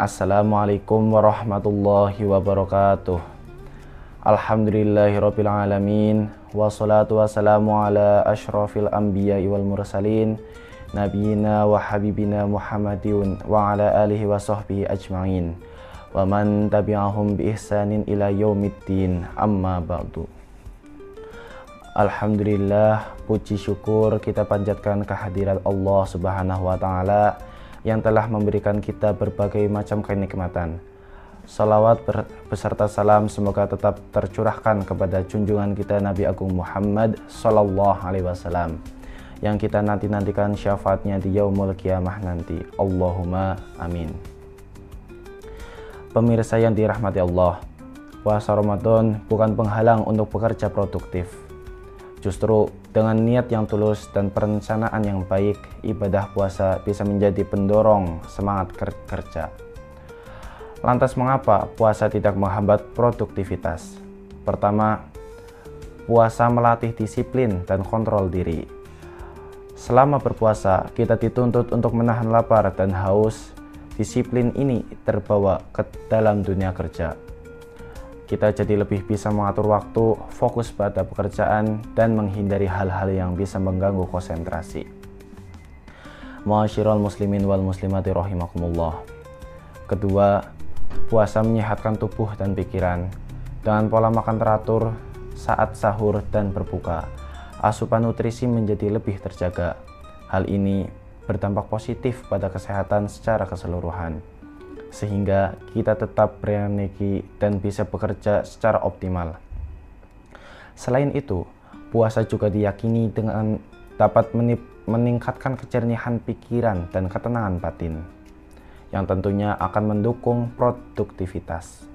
Assalamualaikum warahmatullahi wabarakatuh. Alhamdulillahirabbil alamin, wassalatu wassalamu ala asyrafil anbiya'i wal mursalin, nabiyina wa habibina Muhammadin wa ala alihi wa sahbihi ajma'in, wa man tabi'ahum bi ihsanin ila yaumiddin, amma ba'du. Alhamdulillah, puji syukur kita panjatkan kehadirat Allah Subhanahu wa taala yang telah memberikan kita berbagai macam kenikmatan. Salawat beserta salam semoga tetap tercurahkan kepada junjungan kita Nabi Agung Muhammad Sallallahu Alaihi Wasallam yang kita nantikan syafaatnya di yaumul kiamah nanti. Allahumma amin. Pemirsa yang dirahmati Allah, puasa Ramadan bukan penghalang untuk bekerja produktif. Justru dengan niat yang tulus dan perencanaan yang baik, ibadah puasa bisa menjadi pendorong semangat kerja. Lantas mengapa puasa tidak menghambat produktivitas? Pertama, puasa melatih disiplin dan kontrol diri. Selama berpuasa, kita dituntut untuk menahan lapar dan haus. Disiplin ini terbawa ke dalam dunia kerja. Kita jadi lebih bisa mengatur waktu, fokus pada pekerjaan, dan menghindari hal-hal yang bisa mengganggu konsentrasi. Ma'asyiral muslimin wal muslimati rahimakumullah. Kedua, puasa menyehatkan tubuh dan pikiran. Dengan pola makan teratur saat sahur dan berbuka, asupan nutrisi menjadi lebih terjaga. Hal ini berdampak positif pada kesehatan secara keseluruhan, sehingga kita tetap berenergi dan bisa bekerja secara optimal. Selain itu, puasa juga diyakini dengan dapat meningkatkan kejernihan pikiran dan ketenangan batin, yang tentunya akan mendukung produktivitas.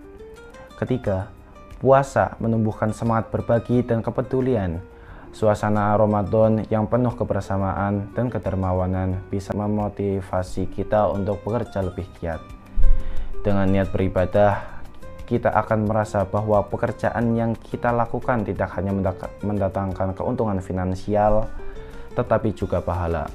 Ketiga, puasa menumbuhkan semangat berbagi dan kepedulian. Suasana Ramadan yang penuh kebersamaan dan kedermawanan bisa memotivasi kita untuk bekerja lebih giat. Dengan niat beribadah, kita akan merasa bahwa pekerjaan yang kita lakukan tidak hanya mendatangkan keuntungan finansial, tetapi juga pahala.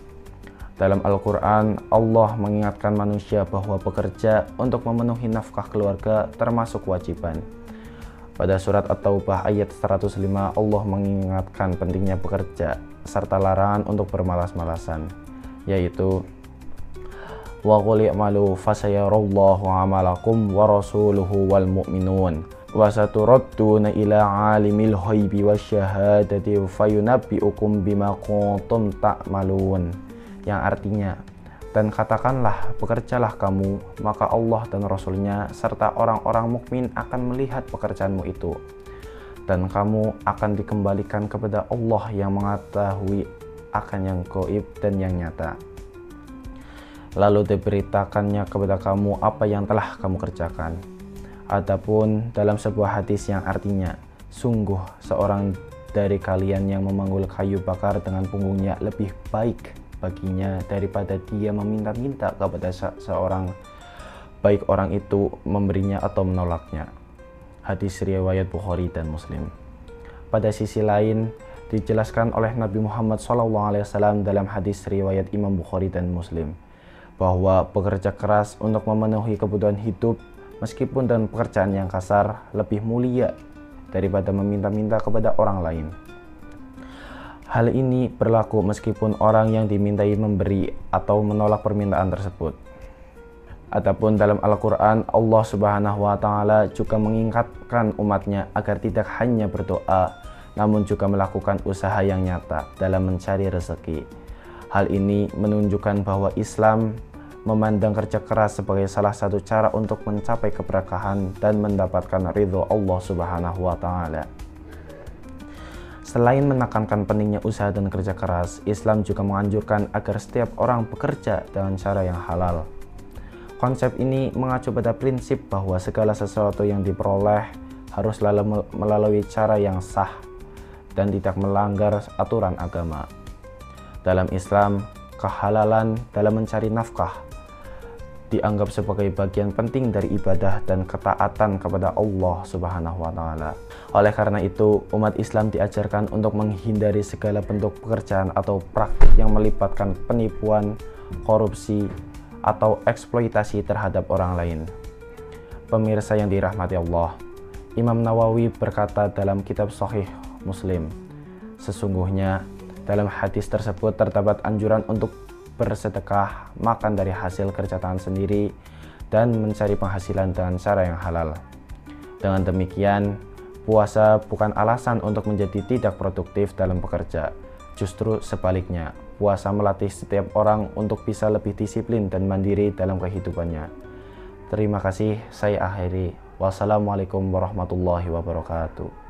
Dalam Al-Quran, Allah mengingatkan manusia bahwa bekerja untuk memenuhi nafkah keluarga termasuk kewajiban. Pada surat At-Taubah ayat 105, Allah mengingatkan pentingnya bekerja serta larangan untuk bermalas-malasan, yaitu wa qul i'malu fasayarallahu 'amalakum wa rasuluhu wal mu'minun wa saturadduna ila 'alimil ghaibi wasyahadati fayunabbi'ukum bima kuntum ta'malun, yang artinya, dan katakanlah, bekerjalah kamu, maka Allah dan Rasulnya serta orang-orang mukmin akan melihat pekerjaanmu itu, dan kamu akan dikembalikan kepada Allah yang mengetahui akan yang gaib dan yang nyata. Lalu diberitakannya kepada kamu apa yang telah kamu kerjakan. Adapun dalam sebuah hadis yang artinya, sungguh seorang dari kalian yang memanggul kayu bakar dengan punggungnya lebih baik baginya daripada dia meminta-minta kepada seorang, baik orang itu memberinya atau menolaknya. Hadis riwayat Bukhari dan Muslim. Pada sisi lain, dijelaskan oleh Nabi Muhammad SAW dalam hadis riwayat Imam Bukhari dan Muslim, bahwa bekerja keras untuk memenuhi kebutuhan hidup meskipun dengan pekerjaan yang kasar lebih mulia daripada meminta-minta kepada orang lain. Hal ini berlaku meskipun orang yang dimintai memberi atau menolak permintaan tersebut. Adapun dalam Al-Quran, Allah Subhanahu wa taala juga mengingatkan umatnya agar tidak hanya berdoa, namun juga melakukan usaha yang nyata dalam mencari rezeki. Hal ini menunjukkan bahwa Islam memandang kerja keras sebagai salah satu cara untuk mencapai keberkahan dan mendapatkan ridho Allah Subhanahu wa taala. Selain menekankan pentingnya usaha dan kerja keras, Islam juga menganjurkan agar setiap orang bekerja dengan cara yang halal. Konsep ini mengacu pada prinsip bahwa segala sesuatu yang diperoleh harus melalui cara yang sah dan tidak melanggar aturan agama. Dalam Islam, kehalalan dalam mencari nafkah dianggap sebagai bagian penting dari ibadah dan ketaatan kepada Allah Subhanahu wa taala. Oleh karena itu, umat Islam diajarkan untuk menghindari segala bentuk pekerjaan atau praktik yang melibatkan penipuan, korupsi, atau eksploitasi terhadap orang lain. Pemirsa yang dirahmati Allah, Imam Nawawi berkata dalam kitab Sahih Muslim, sesungguhnya dalam hadis tersebut terdapat anjuran untuk bersedekah, makan dari hasil kerja tangan sendiri, dan mencari penghasilan dengan cara yang halal. Dengan demikian, puasa bukan alasan untuk menjadi tidak produktif dalam bekerja. Justru sebaliknya, puasa melatih setiap orang untuk bisa lebih disiplin dan mandiri dalam kehidupannya. Terima kasih, saya akhiri. Wassalamualaikum warahmatullahi wabarakatuh.